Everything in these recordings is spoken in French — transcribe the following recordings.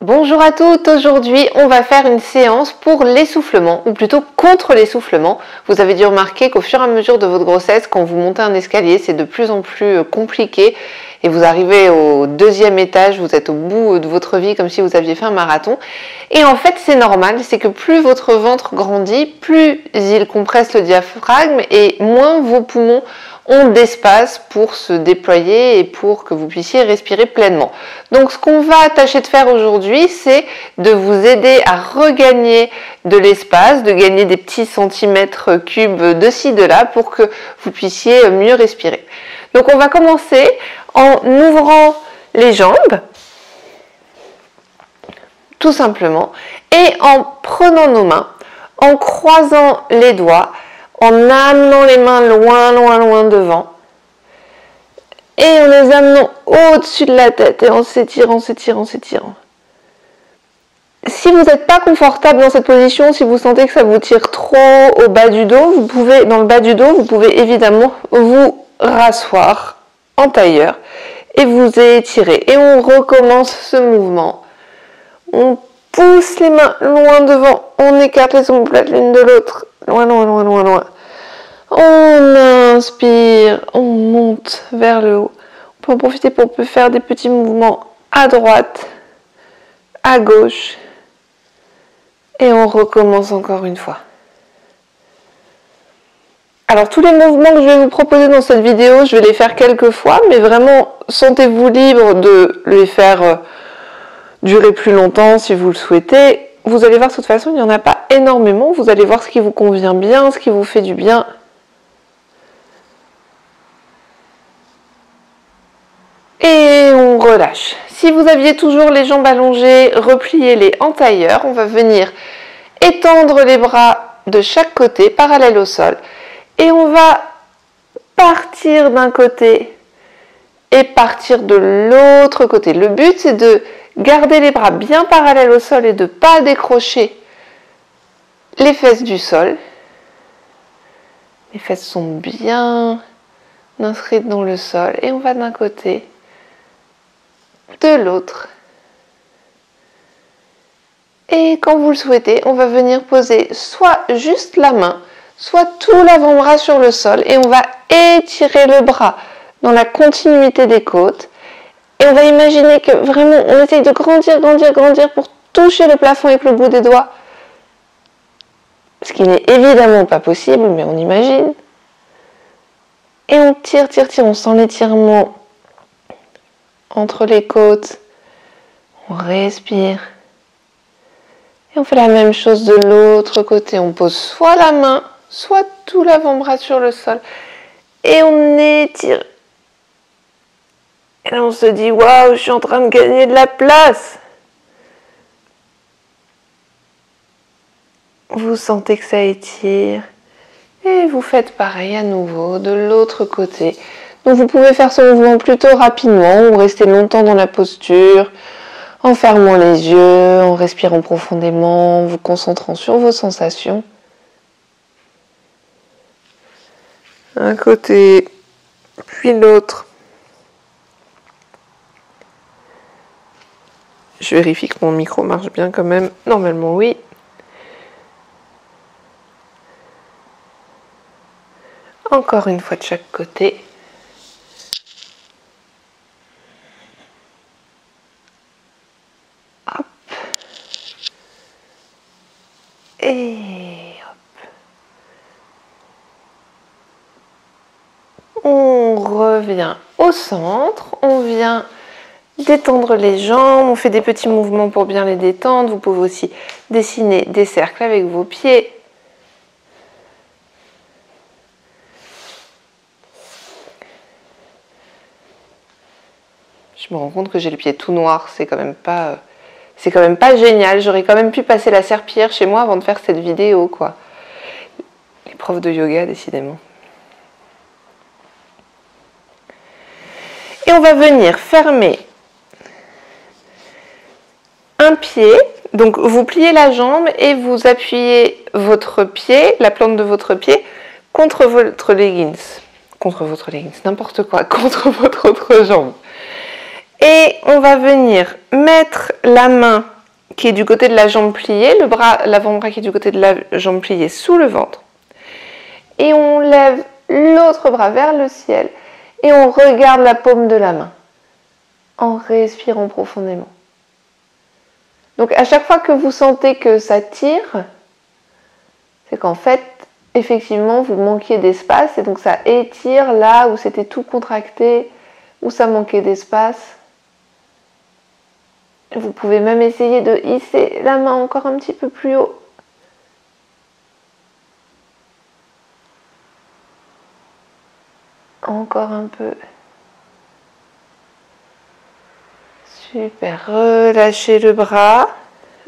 Bonjour à toutes, aujourd'hui on va faire une séance pour l'essoufflement, ou plutôt contre l'essoufflement. Vous avez dû remarquer qu'au fur et à mesure de votre grossesse, quand vous montez un escalier, c'est de plus en plus compliqué et vous arrivez au deuxième étage, vous êtes au bout de votre vie comme si vous aviez fait un marathon. Et en fait c'est normal, c'est que plus votre ventre grandit, plus il compresse le diaphragme et moins vos poumons ont d'espace pour se déployer et pour que vous puissiez respirer pleinement. Donc ce qu'on va tâcher de faire aujourd'hui, c'est de vous aider à regagner de l'espace, de gagner des petits centimètres cubes de ci, de là pour que vous puissiez mieux respirer. Donc on va commencer en ouvrant les jambes, tout simplement, et en prenant nos mains, en croisant les doigts, en amenant les mains loin devant et en les amenant au-dessus de la tête et en s'étirant. Si vous n'êtes pas confortable dans cette position, si vous sentez que ça vous tire trop au bas du dos, dans le bas du dos, vous pouvez évidemment vous rasseoir en tailleur et vous étirer. Et on recommence ce mouvement. On pousse les mains loin devant, on écarte les omoplates l'une de l'autre, loin. On inspire, on monte vers le haut. On peut en profiter pour faire des petits mouvements à droite, à gauche. Et on recommence encore une fois. Alors tous les mouvements que je vais vous proposer dans cette vidéo, je vais les faire quelques fois, mais vraiment sentez-vous libre de les faire durer plus longtemps si vous le souhaitez. Vous allez voir, de toute façon, il n'y en a pas énormément. Vous allez voir ce qui vous convient bien, ce qui vous fait du bien. Et on relâche. Si vous aviez toujours les jambes allongées, repliez-les en tailleur. On va venir étendre les bras de chaque côté, parallèles au sol. Et on va partir d'un côté et partir de l'autre côté. Le but, c'est de garder les bras bien parallèles au sol et de ne pas décrocher les fesses du sol. Les fesses sont bien inscrites dans le sol. Et on va d'un côté, de l'autre. Et quand vous le souhaitez, on va venir poser soit juste la main, soit tout l'avant-bras sur le sol et on va étirer le bras dans la continuité des côtes. Et on va imaginer que vraiment on essaye de grandir pour toucher le plafond avec le bout des doigts. Ce qui n'est évidemment pas possible, mais on imagine. Et on tire, on sent l'étirement entre les côtes, on respire. Et on fait la même chose de l'autre côté. On pose soit la main, soit tout l'avant-bras sur le sol. Et on étire. Et là on se dit, waouh, je suis en train de gagner de la place. Vous sentez que ça étire. Et vous faites pareil à nouveau de l'autre côté. Donc vous pouvez faire ce mouvement plutôt rapidement ou rester longtemps dans la posture, en fermant les yeux, en respirant profondément, en vous concentrant sur vos sensations. Un côté, puis l'autre. Je vérifie que mon micro marche bien quand même. Normalement, oui. Encore une fois de chaque côté. Hop. Et hop. On revient au centre. On vient détendre les jambes. On fait des petits mouvements pour bien les détendre. Vous pouvez aussi dessiner des cercles avec vos pieds. Je me rends compte que j'ai le pied tout noir, c'est quand même pas génial. J'aurais quand même pu passer la serpillière chez moi avant de faire cette vidéo, quoi. Les profs de yoga, décidément. Et on va venir fermer un pied. Donc vous pliez la jambe et vous appuyez votre pied, la plante de votre pied, contre votre leggings. Contre votre leggings, n'importe quoi, contre votre autre jambe. Et on va venir mettre la main qui est du côté de la jambe pliée, le bras, l'avant-bras qui est du côté de la jambe pliée sous le ventre. Et on lève l'autre bras vers le ciel et on regarde la paume de la main en respirant profondément. Donc à chaque fois que vous sentez que ça tire, c'est qu'en fait, effectivement, vous manquiez d'espace et donc ça étire là où c'était tout contracté, où ça manquait d'espace. Vous pouvez même essayer de hisser la main encore un petit peu plus haut. Encore un peu. Super. Relâchez le bras.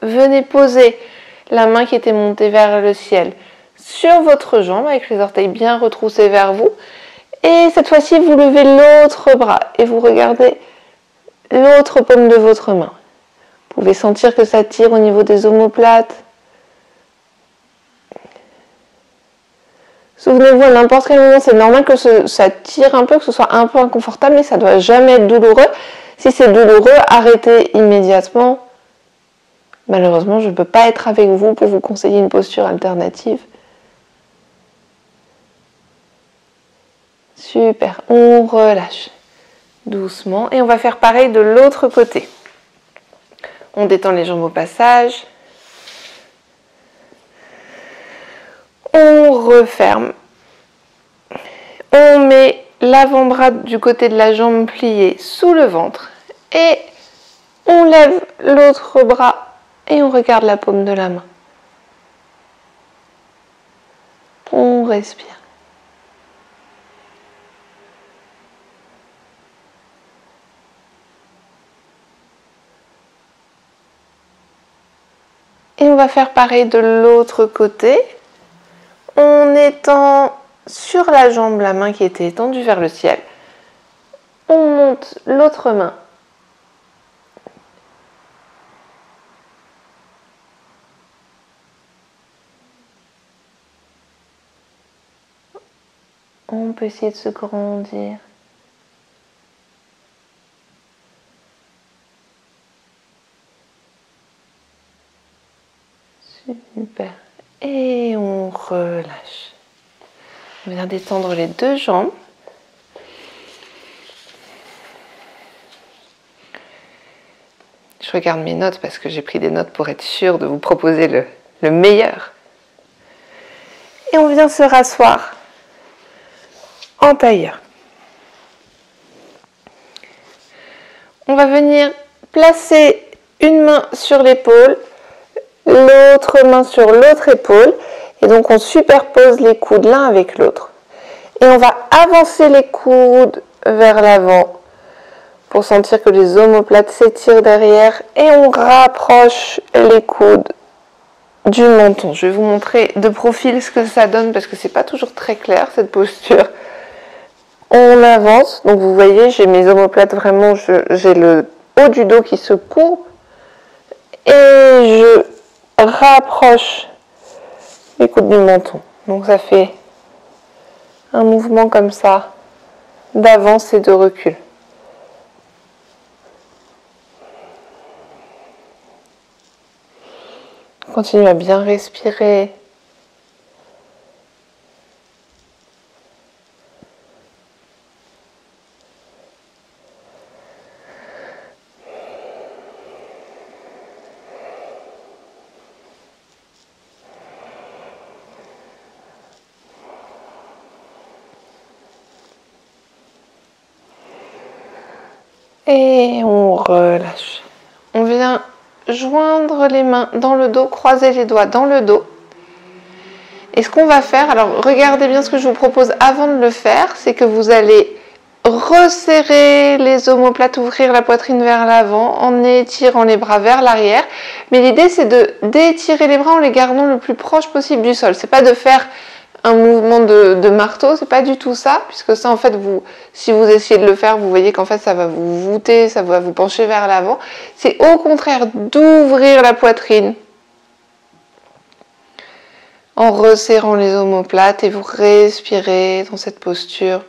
Venez poser la main qui était montée vers le ciel sur votre jambe avec les orteils bien retroussés vers vous. Et cette fois-ci, vous levez l'autre bras et vous regardez l'autre paume de votre main. Vous pouvez sentir que ça tire au niveau des omoplates. Souvenez-vous, à n'importe quel moment, c'est normal que ça tire un peu, que ce soit un peu inconfortable, mais ça ne doit jamais être douloureux. Si c'est douloureux, arrêtez immédiatement. Malheureusement, je ne peux pas être avec vous pour vous conseiller une posture alternative. Super, on relâche doucement et on va faire pareil de l'autre côté. On détend les jambes au passage. On referme. On met l'avant-bras du côté de la jambe pliée sous le ventre et on lève l'autre bras et on regarde la paume de la main. On respire. Et on va faire pareil de l'autre côté. On étend sur la jambe la main qui était étendue vers le ciel. On monte l'autre main. On peut essayer de se grandir. Super. Et on relâche. On vient d'étendre les deux jambes. Je regarde mes notes parce que j'ai pris des notes pour être sûre de vous proposer le meilleur. Et on vient se rasseoir en tailleur. On va venir placer une main sur l'épaule, l'autre main sur l'autre épaule. Et donc on superpose les coudes l'un avec l'autre. Et on va avancer les coudes vers l'avant pour sentir que les omoplates s'étirent derrière. Et on rapproche les coudes du menton. Je vais vous montrer de profil ce que ça donne parce que c'est pas toujours très clair cette posture. On avance, donc vous voyez, j'ai mes omoplates vraiment, j'ai le haut du dos qui se courbe et je rapproche les coudes du menton. Donc ça fait un mouvement comme ça d'avance et de recul. Continuez à bien respirer. Et on relâche. On vient joindre les mains dans le dos, croiser les doigts dans le dos. Et ce qu'on va faire, alors regardez bien ce que je vous propose avant de le faire, c'est que vous allez resserrer les omoplates, ouvrir la poitrine vers l'avant en étirant les bras vers l'arrière. Mais l'idée c'est d'étirer les bras en les gardant le plus proche possible du sol. C'est pas de faire un mouvement de marteau, c'est pas du tout ça, puisque ça en fait, si vous essayez de le faire, vous voyez qu'en fait ça va vous voûter, ça va vous pencher vers l'avant. C'est au contraire d'ouvrir la poitrine en resserrant les omoplates et vous respirez dans cette posture.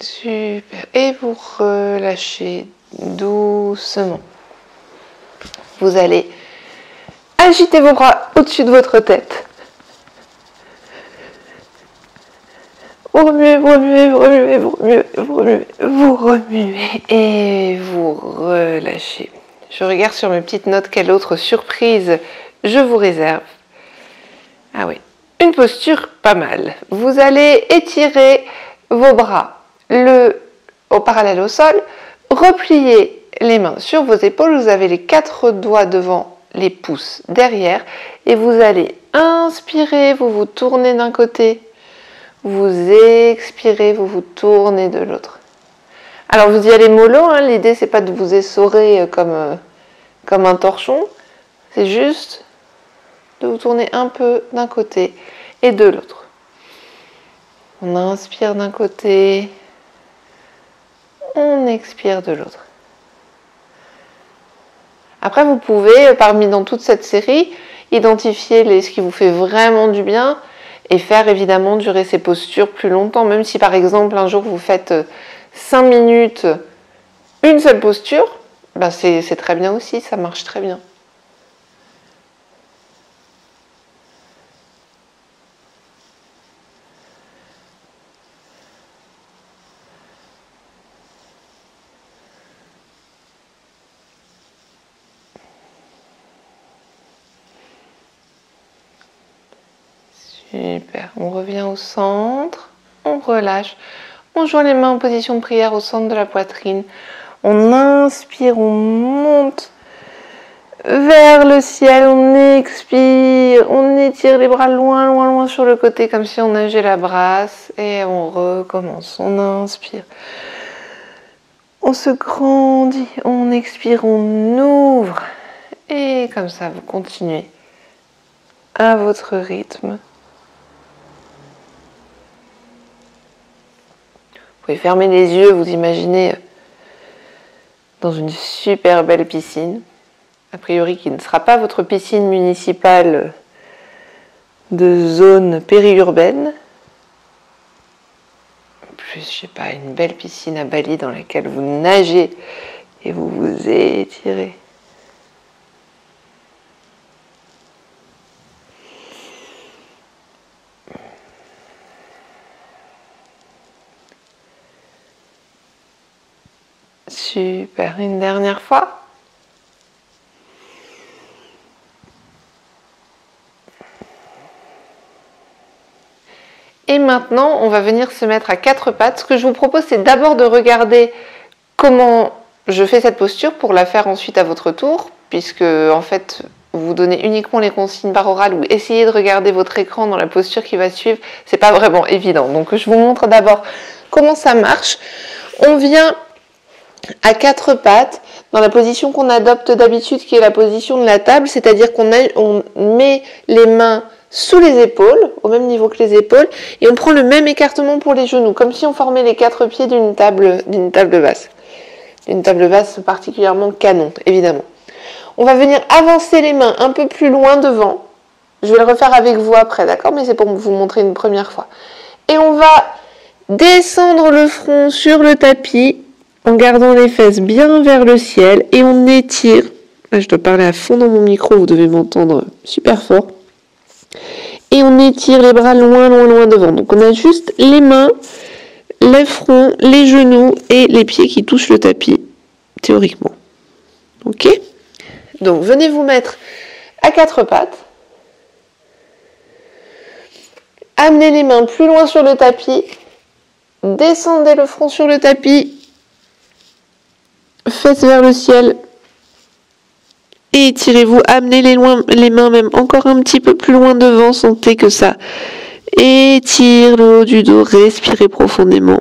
Super. Et vous relâchez doucement. Vous allez agiter vos bras au-dessus de votre tête. Vous remuez, vous remuez, vous remuez, vous remuez, vous remuez, vous remuez et vous relâchez. Je regarde sur mes petites notes quelle autre surprise je vous réserve. Ah oui, une posture pas mal. Vous allez étirer vos bras au parallèle au sol, replier les mains sur vos épaules. Vous avez les 4 doigts devant, les pouces derrière et vous allez inspirer, vous vous tournez d'un côté. Vous expirez, vous vous tournez de l'autre. Alors vous y allez mollo, hein, l'idée c'est pas de vous essorer comme un torchon, c'est juste de vous tourner un peu d'un côté et de l'autre. On inspire d'un côté, on expire de l'autre. Après vous pouvez, dans toute cette série, identifier ce qui vous fait vraiment du bien, et faire évidemment durer ces postures plus longtemps, même si par exemple un jour vous faites 5 minutes une seule posture, ben c'est très bien aussi, ça marche très bien. Super, on revient au centre, on relâche, on joint les mains en position de prière au centre de la poitrine, on inspire, on monte vers le ciel, on expire, on étire les bras loin, loin, loin sur le côté comme si on nageait la brasse et on recommence, on inspire, on se grandit, on expire, on ouvre et comme ça vous continuez à votre rythme. Vous pouvez fermer les yeux, vous imaginez dans une super belle piscine, a priori qui ne sera pas votre piscine municipale de zone périurbaine. Plus, je sais pas, une belle piscine à Bali dans laquelle vous nagez et vous vous étirez. Super, une dernière fois. Et maintenant, on va venir se mettre à 4 pattes. Ce que je vous propose, c'est d'abord de regarder comment je fais cette posture pour la faire ensuite à votre tour, puisque en fait, vous donnez uniquement les consignes par oral ou essayez de regarder votre écran dans la posture qui va suivre. C'est pas vraiment évident. Donc, je vous montre d'abord comment ça marche. On vient à 4 pattes, dans la position qu'on adopte d'habitude, qui est la position de la table, c'est-à-dire qu'on met les mains sous les épaules, au même niveau que les épaules, et on prend le même écartement pour les genoux, comme si on formait les 4 pieds d'une table basse. Une table basse particulièrement canon, évidemment. On va venir avancer les mains un peu plus loin devant. Je vais le refaire avec vous après, d'accord? Mais c'est pour vous montrer une première fois. Et on va descendre le front sur le tapis, en gardant les fesses bien vers le ciel et on étire. Là, je dois parler à fond dans mon micro, vous devez m'entendre super fort. Et on étire les bras loin, loin, loin devant. Donc on a juste les mains, les fronts, les genoux et les pieds qui touchent le tapis, théoriquement. Ok? Donc venez vous mettre à 4 pattes. Amenez les mains plus loin sur le tapis. Descendez le front sur le tapis. Fesses vers le ciel et étirez-vous, amenez les mains même encore un petit peu plus loin devant, sentez que ça étire le haut du dos, respirez profondément.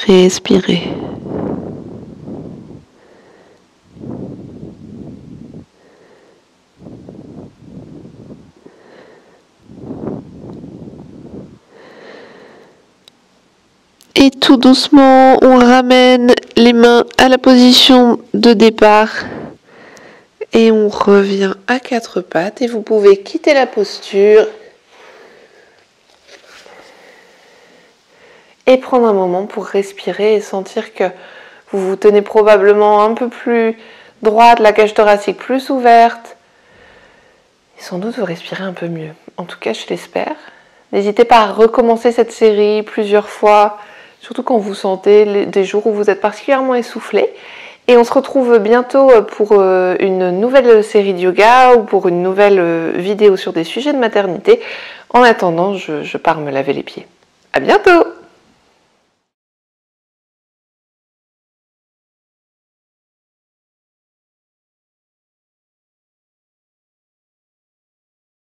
Respirez. Et tout doucement, on ramène les mains à la position de départ. Et on revient à quatre pattes. Et vous pouvez quitter la posture. Et prendre un moment pour respirer et sentir que vous vous tenez probablement un peu plus droite, la cage thoracique plus ouverte. Et sans doute vous respirez un peu mieux. En tout cas, je l'espère. N'hésitez pas à recommencer cette série plusieurs fois, surtout quand vous sentez des jours où vous êtes particulièrement essoufflé. Et on se retrouve bientôt pour une nouvelle série de yoga ou pour une nouvelle vidéo sur des sujets de maternité. En attendant, je pars me laver les pieds. À bientôt!